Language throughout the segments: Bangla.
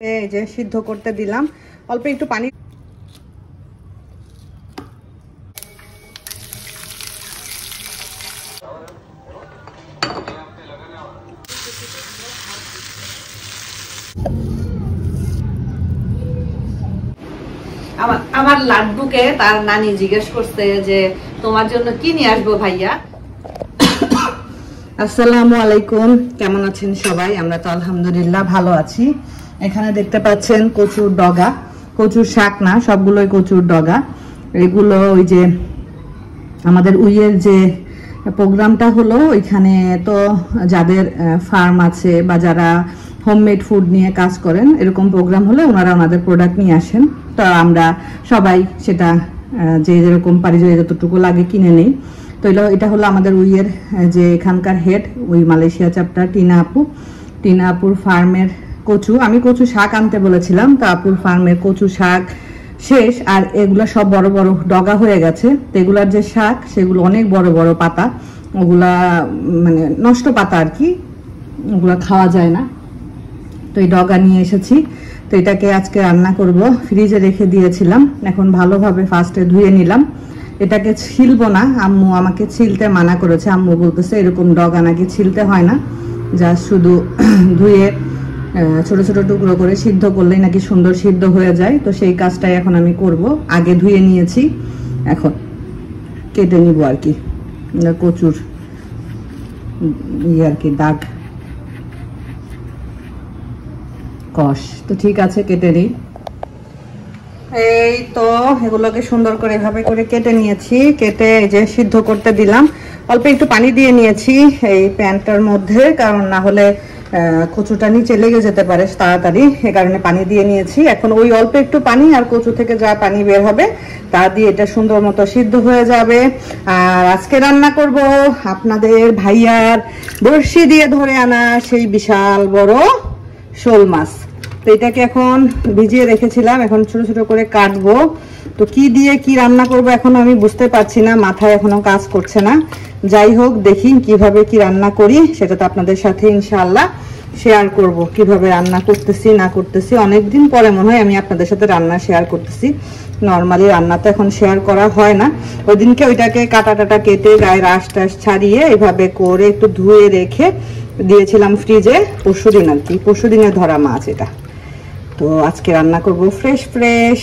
এই যে সিদ্ধ করতে দিলাম, অল্প একটু পানি। আমার লাড্ডুকে তার নানি জিজ্ঞেস করছে যে তোমার জন্য কি নিয়ে আসবো ভাইয়া। আসসালামু আলাইকুম, কেমন আছেন সবাই? আমরা তো আলহামদুলিল্লাহ ভালো আছি। এখানে দেখতে পাচ্ছেন কচুর ডগা, কচুর শাক না, সবগুলোই কচুর ডগা। এগুলো ওই যে আমাদের উইয়ের যে প্রোগ্রামটা হলো, ওইখানে তো যাদের ফার্ম আছে বা যারা হোমমেড ফুড নিয়ে কাজ করেন, এরকম প্রোগ্রাম হলে ওনারা ওনাদের প্রোডাক্ট নিয়ে আসেন। তো আমরা সবাই সেটা যে যেরকম পারি, যে যতটুকু লাগে কিনে নেই। তো এটা হলো আমাদের উইয়ের যে এখানকার হেড, ওই মালয়েশিয়া চ্যাপ্টার টিনা আপুর ফার্মের কচু। আমি কচু শাক আনতে বলেছিলাম, তো আপুর ফার্মের কচু শাক শেষ, আর এগুলো সব বড় বড় ডগা হয়ে গেছে। তো এগুলার যে শাক, সেগুলো অনেক বড় বড় পাতা, ওগুলা মানে নষ্ট পাতা আর কি, ওগুলা খাওয়া যায় না। তো এই ডগা নিয়ে এসেছি, তো এটাকে আজকে রান্না করব। ফ্রিজে রেখে দিয়েছিলাম, এখন ভালোভাবে ফার্স্টে ধুয়ে নিলাম। এটাকে ছিলবো না, আম্মু আমাকে ছিলতে মানা করেছে। আম্মু বলতেছে এরকম ডগা নাকি ছিলতে হয় না, যা শুধু ধুয়ে ছোট ছোট টুকরো করে সিদ্ধ করলেই নাকি সুন্দর সিদ্ধ হয়ে যায়। তো সেই কাজটাই এখন আমি করব। আগে ধুয়ে নিয়েছি, এখন কেটে নিব আর কি, কচুর আর কি দাগ কষ। তো ঠিক আছে, কেটে নিই। এই তো এগুলোকে সুন্দর করে এভাবে করে কেটে নিয়েছি। কেটে এই যে সিদ্ধ করতে দিলাম, অল্প একটু পানি দিয়ে নিয়েছি এই প্যানটার মধ্যে, কারণ না হলে কচুটা নিচে লেগে যেতে পারে তাড়াতাড়ি, এ কারণে পানি দিয়ে নিয়েছি। এখন ওই অল্প একটু পানি আর কচু থেকে যা পানি বের হবে তা দিয়ে এটা সুন্দর মতো সিদ্ধ হয়ে যাবে। আর আজকে রান্না করব আপনাদের ভাইয়ার বড়শি দিয়ে ধরে আনা সেই বিশাল বড় শোল মাছ। তো এটাকে এখন ভিজিয়ে রেখেছিলাম, এখন ছোট ছোট করে কাটবো। তো কি দিয়ে কি রান্না করব এখন আমি বুঝতে পারছি না, মাথায় এখনো কাজ করছে না। যাই হোক, দেখি কিভাবে কি রান্না করি, সেটা তো আপনাদের সাথে ইনশাআল্লাহ শেয়ার করব। কিভাবে রান্না করতেছি না করতেছি, অনেকদিন পরে মনে হয় আমি আপনাদের সাথে রান্না শেয়ার করতেছি। নর্মালি রান্না তো এখন শেয়ার করা হয় না। ওই দিনকে ওইটাকে কাটা টাটা কেটে গায়ের আঁশ টাশ ছাড়িয়ে এভাবে করে একটু ধুয়ে রেখে দিয়েছিলাম ফ্রিজে, পরশুদিন আর কি, পরশুদিনে ধরা মাছ এটা। তো আজকে রান্না করব ফ্রেশ ফ্রেশ।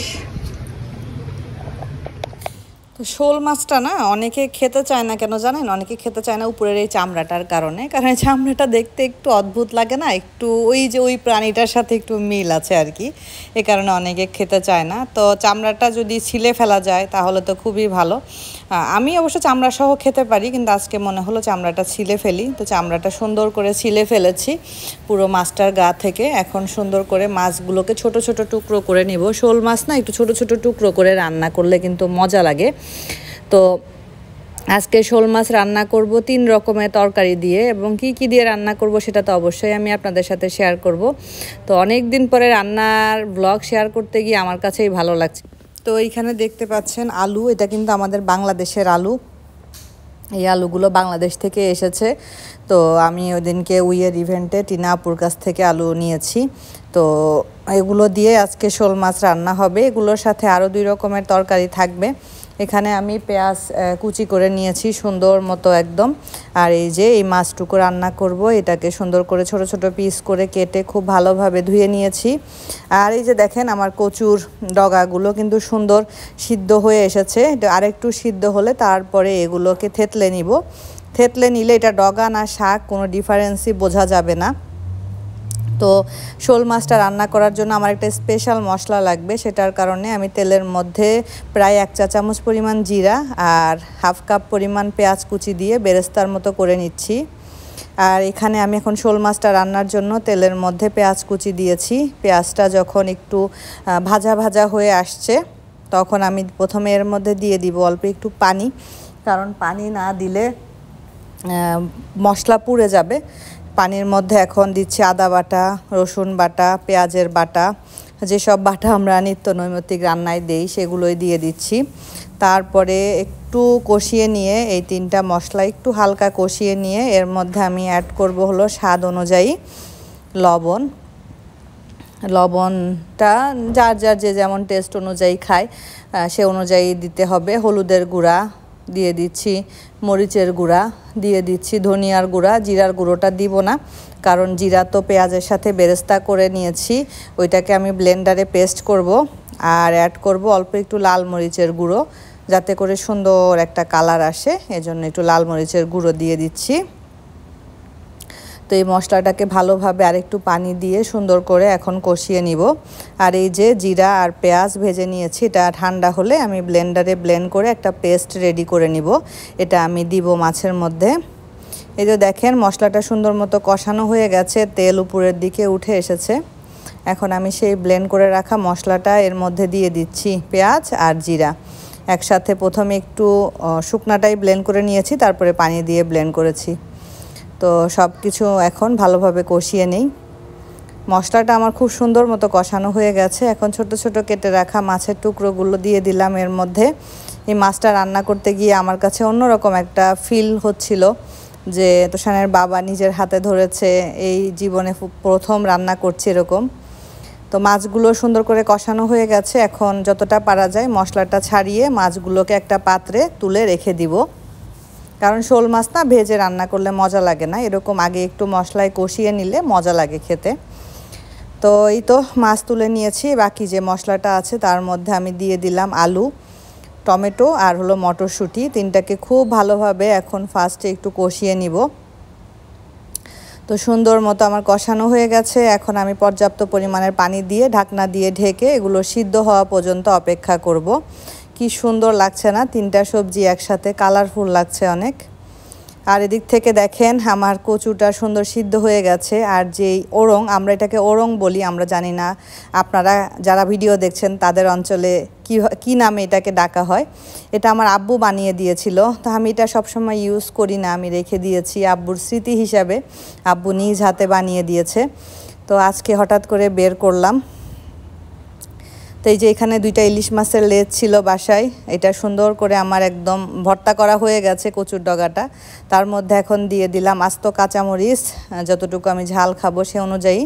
তো শোল মাছটা না অনেকে খেতে চায় না, কেন জানেন? অনেকে খেতে চায় না উপরের এই চামড়াটার কারণে। কারণ এই চামড়াটা দেখতে একটু অদ্ভুত লাগে না, একটু ওই যে ওই প্রাণীটার সাথে একটু মিল আছে আর কি, এ কারণে অনেকে খেতে চায় না। তো চামড়াটা যদি ছিলে ফেলা যায় তাহলে তো খুবই ভালো। আমি অবশ্য চামড়া সহ খেতে পারি, কিন্তু আজকে মনে হলো চামড়াটা ছিলে ফেলি। তো চামড়াটা সুন্দর করে ছিলে ফেলেছি পুরো মাছটার গা থেকে। এখন সুন্দর করে মাছগুলোকে ছোট ছোট টুকরো করে নিব। শোল মাছ না একটু ছোট ছোট টুকরো করে রান্না করলে কিন্তু মজা লাগে। তো আজকে শোল মাছ রান্না করব 3 রকমের তরকারি দিয়ে, এবং কি কি দিয়ে রান্না করব সেটা তো অবশ্যই আমি আপনাদের সাথে শেয়ার করব। তো অনেক দিন পরে রান্নার ব্লগ শেয়ার করতে গিয়ে আমার কাছেই ভালো লাগছে। তো এইখানে দেখতে পাচ্ছেন আলু, এটা কিন্তু আমাদের বাংলাদেশের আলু। এই আলুগুলো বাংলাদেশ থেকে এসেছে। তো আমি ওই দিনকে উইয়ের ইভেন্টে টিনা আপুর কাছ থেকে আলু নিয়েছি। তো এগুলো দিয়ে আজকে শোল মাছ রান্না হবে। এগুলোর সাথে আরও 2 রকমের তরকারি থাকবে। এখানে আমি পেঁয়াজ কুচি করে নিয়েছি সুন্দর মতো একদম। আর এই যে এই মাছটুকু রান্না করব, এটাকে সুন্দর করে ছোট ছোট পিস করে কেটে খুব ভালোভাবে ধুয়ে নিয়েছি। আর এই যে দেখেন আমার কচুর ডগাগুলো কিন্তু সুন্দর সিদ্ধ হয়ে এসেছে। আরেকটু সিদ্ধ হলে তারপরে এগুলোকে থেতলে নিব। থেতলে নিলে এটা ডগা না শাক কোনো ডিফারেন্সই বোঝা যাবে না। তো শোল মাছটা রান্না করার জন্য আমার একটা স্পেশাল মশলা লাগবে, সেটার কারণে আমি তেলের মধ্যে প্রায় 1 চা চামচ পরিমাণ জিরা আর হাফ কাপ পরিমাণ পেঁয়াজ কুচি দিয়ে বেরেস্তার মতো করে নিচ্ছি। আর এখানে আমি এখন শোল মাছটা রান্নার জন্য তেলের মধ্যে পেঁয়াজ কুচি দিয়েছি। পেঁয়াজটা যখন একটু ভাজা ভাজা হয়ে আসছে, তখন আমি প্রথমে এর মধ্যে দিয়ে দিব অল্প একটু পানি, কারণ পানি না দিলে মশলা পুড়ে যাবে। পানির মধ্যে এখন দিচ্ছি আদা বাটা, রসুন বাটা, পেঁয়াজের বাটা, যেসব বাটা আমরা নিত্য নৈমিত্তিক রান্নায় দেই সেগুলোই দিয়ে দিচ্ছি। তারপরে একটু কষিয়ে নিয়ে এই 3টা মশলা একটু হালকা কষিয়ে নিয়ে এর মধ্যে আমি অ্যাড করব হলো স্বাদ অনুযায়ী লবণ। লবণটা যার যার যে যেমন টেস্ট অনুযায়ী খায় সে অনুযায়ী দিতে হবে। হলুদের গুঁড়া দিয়ে দিচ্ছি, মরিচের গুঁড়া দিয়ে দিচ্ছি, ধনিয়ার গুঁড়া, জিরার গুঁড়োটা দিব না, কারণ জিরা তো পেঁয়াজের সাথে বেরেস্তা করে নিয়েছি, ওইটাকে আমি ব্লেন্ডারে পেস্ট করব। আর অ্যাড করব অল্প একটু লাল মরিচের গুঁড়ো, যাতে করে সুন্দর একটা কালার আসে, এজন্য একটু লাল মরিচের গুঁড়ো দিয়ে দিচ্ছি। তো এই মশলাটাকে ভালোভাবে আরেকটু পানি দিয়ে সুন্দর করে এখন কষিয়ে নিব। আর এই যে জিরা আর পেঁয়াজ ভেজে নিয়েছি, এটা ঠান্ডা হলে আমি ব্লেন্ডারে ব্লেন্ড করে একটা পেস্ট রেডি করে নিব, এটা আমি দিব মাছের মধ্যে। এই যে দেখেন মশলাটা সুন্দর মতো কষানো হয়ে গেছে, তেল উপরের দিকে উঠে এসেছে। এখন আমি সেই ব্লেন্ড করে রাখা মশলাটা এর মধ্যে দিয়ে দিচ্ছি, পেঁয়াজ আর জিরা একসাথে। প্রথমে একটু শুকনাটাই ব্লেন্ড করে নিয়েছি, তারপরে পানি দিয়ে ব্লেন্ড করেছি। তো সব কিছু এখন ভালোভাবে কষিয়ে নেই। মশলাটা আমার খুব সুন্দর মতো কষানো হয়ে গেছে। এখন ছোট ছোট কেটে রাখা মাছের টুকরোগুলো দিয়ে দিলাম এর মধ্যে। এই মাছটা রান্না করতে গিয়ে আমার কাছে অন্যরকম একটা ফিল হচ্ছিল, যে তোষানের বাবা নিজের হাতে ধরেছে, এই জীবনে প্রথম রান্না করছি এরকম। তো মাছগুলো সুন্দর করে কষানো হয়ে গেছে। এখন যতটা পারা যায় মশলাটা ছাড়িয়ে মাছগুলোকে একটা পাত্রে তুলে রেখে দিব, কারণ শোল মাছ না ভেজে রান্না করলে মজা লাগে না, এরকম আগে একটু মশলায় কষিয়ে নিলে মজা লাগে খেতে। তো এই তো মাছ তুলে নিয়েছি, বাকি যে মশলাটা আছে তার মধ্যে আমি দিয়ে দিলাম আলু, টমেটো আর হলো মটরশুঁটি, তিনটাকে খুব ভালোভাবে এখন ফার্স্টে একটু কষিয়ে নিব। তো সুন্দর মতো আমার কষানো হয়ে গেছে। এখন আমি পর্যাপ্ত পরিমাণের পানি দিয়ে ঢাকনা দিয়ে ঢেকে এগুলো সিদ্ধ হওয়া পর্যন্ত অপেক্ষা করব। কি সুন্দর লাগছে না, তিনটা সবজি একসাথে, কালারফুল লাগছে অনেক। আর এদিক থেকে দেখেন আমার কচুটা সুন্দর সিদ্ধ হয়ে গেছে। আর যেই ওরং, আমরা এটাকে ওরং বলি, আমরা জানি না আপনারা যারা ভিডিও দেখছেন তাদের অঞ্চলে কি নামে এটাকে ডাকা হয়। এটা আমার আব্বু বানিয়ে দিয়েছিল, তো আমি এটা সবসময় ইউজ করি না, আমি রেখে দিয়েছি আব্বুর স্মৃতি হিসাবে। আব্বু নিজ হাতে বানিয়ে দিয়েছে, তো আজকে হঠাৎ করে বের করলাম। তো এই যে এখানে দুইটা ইলিশ মাছের লেজ ছিল বাসায়, এটা সুন্দর করে আমার একদম ভর্তা করা হয়ে গেছে কচুর ডগাটা। তার মধ্যে এখন দিয়ে দিলাম আস্ত কাঁচামরিচ, যতটুকু আমি ঝাল খাবো সে অনুযায়ী।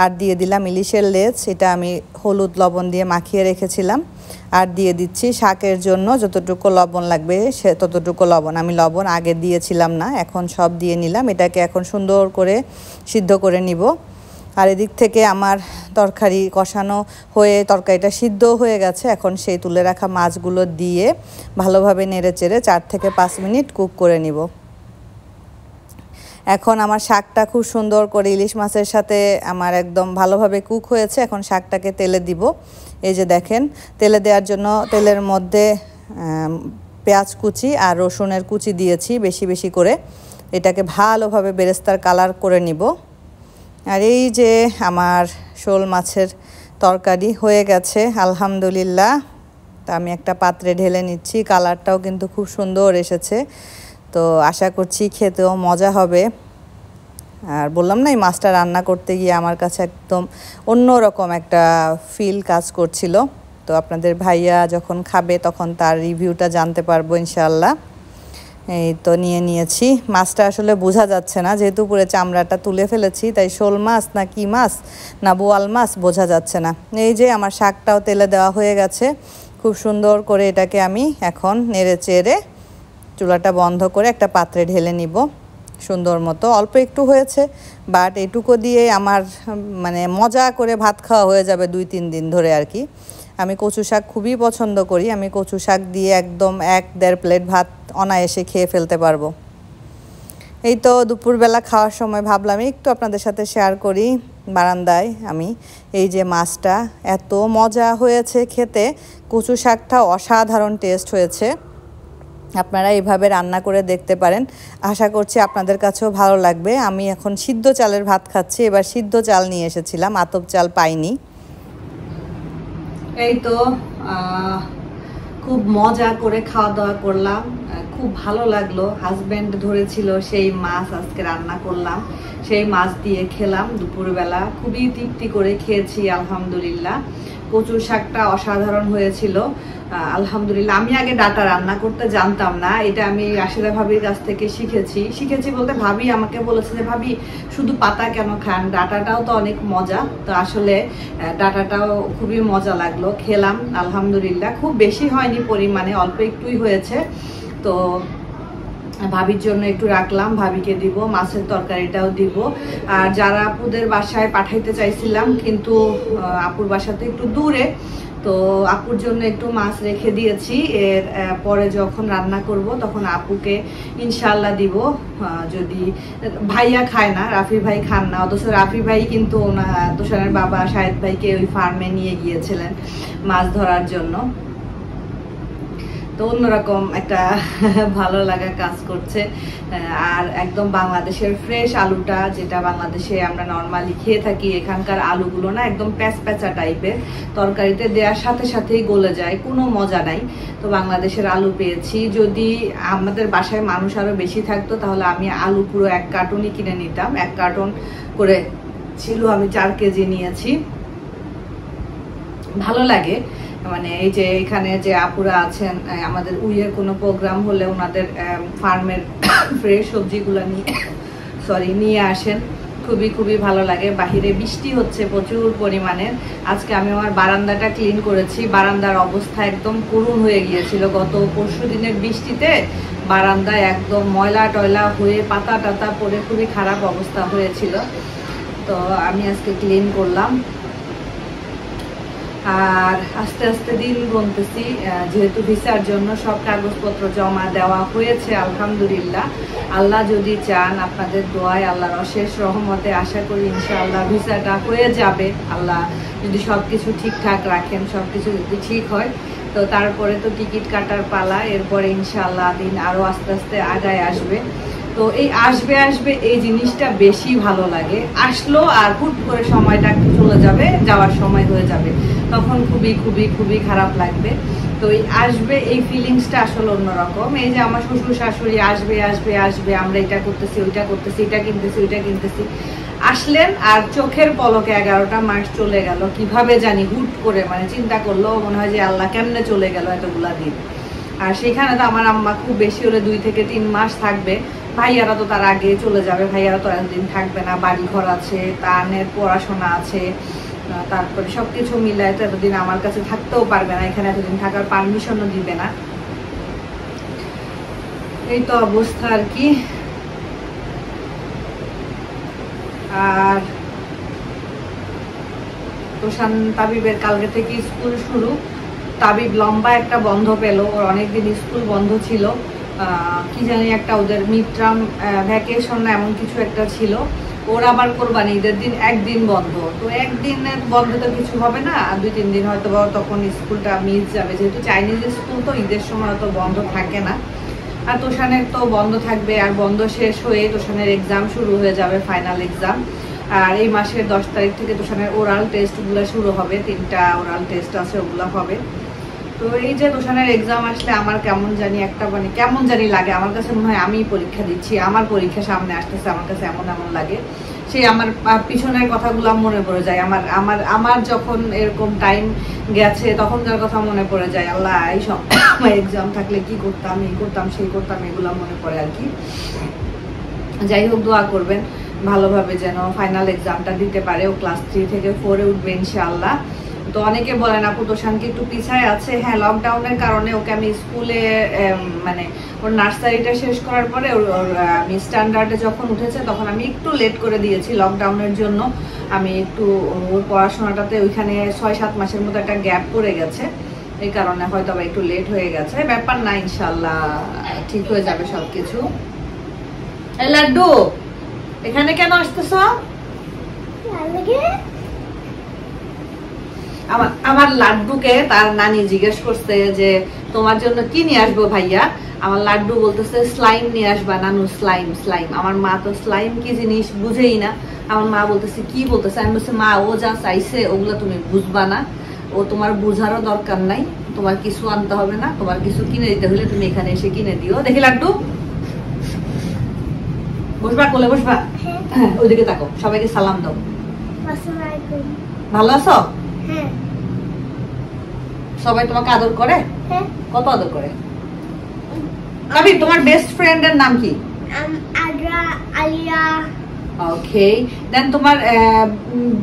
আর দিয়ে দিলাম ইলিশের লেজ, এটা আমি হলুদ লবণ দিয়ে মাখিয়ে রেখেছিলাম। আর দিয়ে দিচ্ছি শাকের জন্য যতটুকু লবণ লাগবে সে ততটুকু লবণ, আমি লবণ আগে দিয়েছিলাম না, এখন সব দিয়ে নিলাম। এটাকে এখন সুন্দর করে সিদ্ধ করে নিব। আর এদিক থেকে আমার তরকারি কষানো হয়ে তরকারিটা সিদ্ধ হয়ে গেছে। এখন সেই তুলে রাখা মাছগুলো দিয়ে ভালোভাবে নেড়ে চেড়ে 4 থেকে 5 মিনিট কুক করে নিব। এখন আমার শাকটা খুব সুন্দর করে ইলিশ মাছের সাথে আমার একদম ভালোভাবে কুক হয়েছে। এখন শাকটাকে তেলে দিব। এই যে দেখেন, তেলে দেওয়ার জন্য তেলের মধ্যে পেঁয়াজ কুচি আর রসুনের কুচি দিয়েছি বেশি বেশি করে। এটাকে ভালোভাবে বেরেস্তার কালার করে নিব। আর এই যে আমার শোল মাছের তরকারি হয়ে গেছে আলহামদুলিল্লাহ। তা আমি একটা পাত্রে ঢেলে নিচ্ছি, কালারটাও কিন্তু খুব সুন্দর এসেছে। তো আশা করছি খেতেও মজা হবে। আর বললাম না, এই মাছটা রান্না করতে গিয়ে আমার কাছে একদম অন্যরকম একটা ফিল কাজ করছিল। তো আপনাদের ভাইয়া যখন খাবে তখন তার রিভিউটা জানতে পারবো ইনশাআল্লাহ। এই তো নিয়ে নিয়েছি মাছটা, আসলে বোঝা যাচ্ছে না যেহেতু পুরো চামড়াটা তুলে ফেলেছি, তাই শোল মাছ না কি মাছ না বোয়াল মাছ বোঝা যাচ্ছে না। এই যে আমার শাকটাও তেলে দেওয়া হয়ে গেছে, খুব সুন্দর করে এটাকে আমি এখন নেড়ে চেড়ে চুলাটা বন্ধ করে একটা পাত্রে ঢেলে নিব। সুন্দর মতো অল্প একটু হয়েছে, বাট এটুকু দিয়ে আমার মানে মজা করে ভাত খাওয়া হয়ে যাবে 2-3 দিন ধরে আর কি। আমি কচু শাক খুবই পছন্দ করি, আমি কচু শাক দিয়ে একদম 1-1.5 প্লেট ভাত অনায়াসে খেয়ে ফেলতে পারবো। এই তো দুপুরবেলা খাওয়ার সময় ভাবলাম একটু আপনাদের সাথে শেয়ার করি। বারান্দায় আমি এই যে মাছটা, এত মজা হয়েছে খেতে, কচু শাকটা অসাধারণ টেস্ট হয়েছে। আপনারা এইভাবে রান্না করে দেখতে পারেন, আশা করছি আপনাদের কাছেও ভালো লাগবে। আমি এখন সিদ্ধ চালের ভাত খাচ্ছি, এবার সিদ্ধ চাল নিয়ে এসেছিলাম, আতপ চাল পাইনি। এই তো খুব মজা করে খাওয়া দাওয়া করলাম, খুব ভালো লাগলো। হাজব্যান্ড ধরেছিল সেই মাছ আজকে রান্না করলাম, সেই মাছ দিয়ে খেলাম দুপুরবেলা, খুবই তৃপ্তি করে খেয়েছি আলহামদুলিল্লাহ। কচুর শাকটা অসাধারণ হয়েছিল আলহামদুলিল্লাহ। আমি আগে ডাটা রান্না করতে জানতাম না, এটা আমি রাশিদা ভাবির কাছ থেকে শিখেছি বলতে ভাবি আমাকে বলেছে যে ভাবি শুধু পাতা কেন খান, ডাটাটাও তো অনেক মজা। তো আসলে ডাটাটাও খুবই মজা লাগলো, খেলাম আলহামদুলিল্লাহ। খুব বেশি হয়নি পরিমাণে, অল্প একটুই হয়েছে। তো ভাবির জন্য একটু রাখলাম, ভাবিকে দিব, মাছের তরকারিটাও দিব। আর যারা আপুদের বাসায় পাঠাইতে চাইছিলাম, কিন্তু আপুর বাসা তো একটু দূরে, তো আপুর জন্য একটু মাছ রেখে দিয়েছি। এর পরে যখন রান্না করব তখন আপুকে ইনশাল্লাহ দিব। যদি ভাইয়া খায় না, রাফি ভাই খান না, অথচ রাফি ভাই কিন্তু তোষানের বাবা শাহেদ ভাইকে ওই ফার্মে নিয়ে গিয়েছিলেন মাছ ধরার জন্য। তো অন্যরকম একটা ভালো লাগা কাজ করছে। আর একদম বাংলাদেশের ফ্রেশ আলুটা, যেটা বাংলাদেশে আমরা নর্মালি খেয়ে থাকি, এখানকার আলুগুলো না একদম প্যাঁচা টাইপের, তরকারিতে দেওয়ার সাথে সাথেই গলে যায়, কোনো মজা নাই। তো বাংলাদেশের আলু পেয়েছি। যদি আমাদের বাসায় মানুষ আরো বেশি থাকতো তাহলে আমি আলু পুরো 1 কার্টুনই কিনে নিতাম। 1 কার্টুন করে ছিল, আমি 4 কেজি নিয়েছি। ভালো লাগে, মানে এই যে এখানে যে আপুরা আছেন, আমাদের উইয়ের কোনো প্রোগ্রাম হলে ওনাদের ফার্মের ফ্রেশ সবজিগুলো নিয়ে আসেন, খুবই ভালো লাগে। বাহিরে বৃষ্টি হচ্ছে প্রচুর পরিমাণে। আজকে আমি আমার বারান্দাটা ক্লিন করেছি, বারান্দার অবস্থা একদম করুণ হয়ে গিয়েছিল। গত পরশু দিনের বৃষ্টিতে বারান্দায় একদম ময়লা টয়লা হয়ে পাতা টাতা পড়ে খুবই খারাপ অবস্থা হয়েছিল। তো আমি আজকে ক্লিন করলাম। আর আস্তে আস্তে দিন গুনতেছি, যেহেতু ভিসার জন্য সব কাগজপত্র জমা দেওয়া হয়েছে আলহামদুলিল্লাহ। আল্লাহ যদি চান, আপনাদের দোয়ায়, আল্লাহর অশেষ রহমতে আশা করি ইনশাআল্লাহ ভিসাটা হয়ে যাবে। আল্লাহ যদি সবকিছু ঠিকঠাক রাখেন, সবকিছু যদি ঠিক হয়, তো তারপরে তো টিকিট কাটার পালা। এরপরে ইনশাআল্লাহ দিন আরো আস্তে আস্তে আগায় আসবে। তো এই আসবে এই জিনিসটা বেশি ভালো লাগে। আসলো আর হুট করে সময়টা চলে যাবে, যাওয়ার সময় হয়ে যাবে, তখন খুবই খারাপ লাগবে। তো এই আসবে এই ফিলিংসটা আসলে অন্যরকম। এই যে আমার শ্বশুর শাশুড়ি আসবে, আমরা এটা করতেছি, ওইটা করতেছি, এটা কিনতেছি, আসলেন আর চোখের পলকে 11টা মাস চলে গেল কিভাবে জানি, হুট করে, মানে চিন্তা করলো মনে হয় যে আল্লাহ কেমনে চলে গেল এতগুলা দিন। আর সেখানে তো আমার আম্মা খুব বেশি হলে 2 থেকে 3 মাস থাকবে। ভাইয়ারা তো তার আগে চলে যাবে, ভাইয়ারা তো এতদিন থাকবে না, বাড়ি ঘর আছে, তানের পড়াশোনা আছে, তারপরে সবকিছু মিলায় তো এতদিন আমার কাছে থাকতেও পারবে না, এখানে এতদিন থাকার পারমিশনও দিবে না। এই তো অবস্থা আর কি। আর তোষান তাবিবের কালকে থেকে স্কুল শুরু। তাবিব লম্বা একটা বন্ধ পেল, ওর অনেকদিন স্কুল বন্ধ ছিল, কি জানি একটা ওদের মিড টার্ম ভ্যাকেশন না এমন কিছু একটা ছিল। ওর আবার কোরবানি ঈদের দিন 1 দিন বন্ধ। তো 1 দিনের বন্ধ তো কিছু হবে না, 2-3 দিন হয়তো তখন স্কুলটা মিস যাবে, যেহেতু চাইনিজ স্কুল তো ঈদের সময় তো বন্ধ থাকে না। আর তোষানের তো বন্ধ থাকবে, আর বন্ধ শেষ হয়ে তোষানের এক্সাম শুরু হয়ে যাবে, ফাইনাল এক্সাম। আর এই মাসের 10 তারিখ থেকে তোষানের ওরাল টেস্টগুলো শুরু হবে, 3টা ওরাল টেস্ট আছে, ওগুলো হবে। তো এই যে তোষানের এক্সাম আসলে আমার কেমন জানি একটা, মানে কেমন জানি লাগে, আমার কাছে মনে হয় আমি পরীক্ষা দিচ্ছি, আমার পরীক্ষা সামনে আসতেছে, আমার কাছে এমন লাগে। সেই আমার পিছনের কথাগুলো মনে পড়ে যায়, আমার যখন এরকম টাইম গেছে তখনকার কথা মনে পড়ে যায়। আল্লাহ এই সব এক্সাম থাকলে কি করতাম, এই করতাম সেই করতাম, এগুলো মনে পড়ে আর কি। যাই হোক, দোয়া করবেন ভালোভাবে যেন ফাইনাল এক্সামটা দিতে পারে। ও ক্লাস 3 থেকে 4-এ উঠবে ইনশাআল্লাহ। তো অনেকে বলেন আপু তোষানকে একটু পিছায় আছে। হ্যাঁ, লকডাউনের কারণে ওকে আমি স্কুলে, মানে ওর নার্সারিটা শেষ করার পরে ওর আমি স্ট্যান্ডার্ডে যখন উঠেছে তখন আমি একটু লেট করে দিয়েছি লকডাউনের জন্য। আমি একটু ওর পড়াশোনাটাতে ওইখানে 6-7 মাসের মতো একটা গ্যাপ পড়ে গেছে, এই কারণে হয়তো একটু লেট হয়ে গেছে। ব্যাপার না, ইনশাল্লাহ ঠিক হয়ে যাবে সবকিছু। লাড্ডু, এখানে কেন আসতেছ? আমার লাড্ডুকে তার নানি জিজ্ঞেস করছে যে তোমার জন্য কি নিয়ে আসবো ভাইয়া। আমার লাড্ডু বলতেছে স্লাইম নিয়ে আসবা নানু, স্লাইম। আমার মা তো স্লাইম কি জিনিস বুঝেই না। আমার মা বলতেছে কি বলতেছে, আমি বলছি মা ও যা চাইছে ওগুলো তুমি বুঝবা না, ও তোমার বোঝারও দরকার নাই, তোমার কিছু আনতে হবে না, তোমার কিছু কিনে দিতে হলে তুমি এখানে এসে কিনে দিও। দেখি লাড্ডু, বসবা কোলে বসবা। হ্যাঁ ওইদিকে তাকো, সবাইকে সালাম দাও। ভালো আছো? সবাই তোমাকে আদর করে? কত আদর করে? কবি তোমার বেস্ট ফ্রেন্ডের নাম কি? Adra, Alia. ওকে, দেন তোমার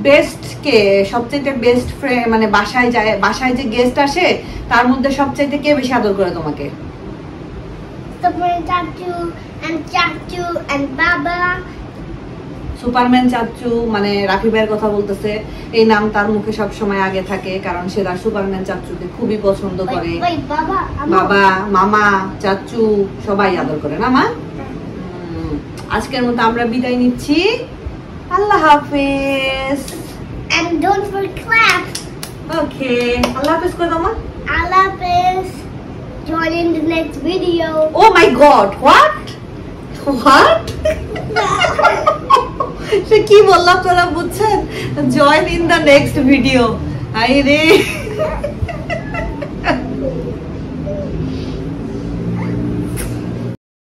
বেস্ট কে, সবচেয়ে বেস্ট ফ্রেন্ড মানে বাসায় যায়, বাসায় যে গেস্ট আসে তার মধ্যে সবচেয়ে কে বেশি আদর করে তোমাকে? Superman Chachu and Baba. Superman চাচু মানে রাফি ভাইয়ের কথা বলতেছে, এই নাম তার মুখে সব সময় আগে থাকে কারণ সে সুপারম্যান চাচুকে খুবই পছন্দ করে। বাবা, মামা, চাচু সবাই আদর করে না মা? আজকের মতো আমরা বিদায় নিচ্ছি, আল্লাহ হাফেজ। And don't forget clap. ওকে, আল্লাহ হাফেজ করে দাও মা। Allah Hafiz. Join in the next video. Oh my god, what? সে কি বললাম তোরা বুঝছেন? Join in the next video. I রে